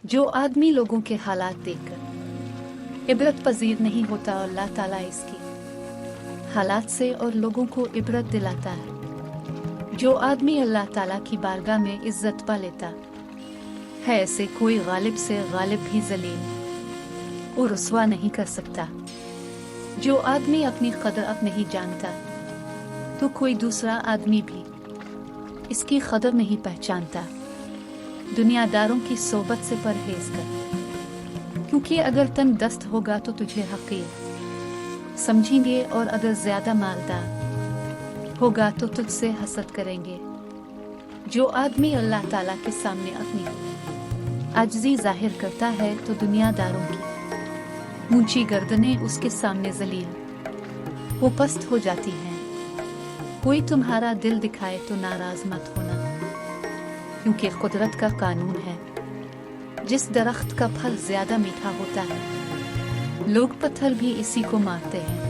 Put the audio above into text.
जो आदमी लोगों के हालात देखकर इबरत पजीर नहीं होता, अल्लाह ताला इसकी हालात से और लोगों को इबरत दिलाता है। जो आदमी अल्लाह ताला की बारगाह में इज्जत पा लेता है, ऐसे कोई गालिब से गालिब भी जलील और रुसवा नहीं कर सकता। जो आदमी अपनी कदर अब नहीं जानता, तो कोई दूसरा आदमी भी इसकी कदर नहीं पहचानता। दुनियादारों की सोबत से परहेज कर, क्योंकि अगर तन दस्त होगा तो तुझे हकीर समझेंगे और अगर ज्यादा मालदार होगा तो तुझसे हसद करेंगे। जो आदमी अल्लाह ताला के सामने अपनी आजिज़ी जाहिर करता है तो दुनियादारों की ऊंची गर्दनें उसके सामने जलील वो पस्त हो जाती हैं। कोई तुम्हारा दिल दिखाए तो नाराज मत होना, क्योंकि कुदरत का कानून है, जिस दरख्त का फल ज्यादा मीठा होता है लोग पत्थर भी इसी को मारते हैं।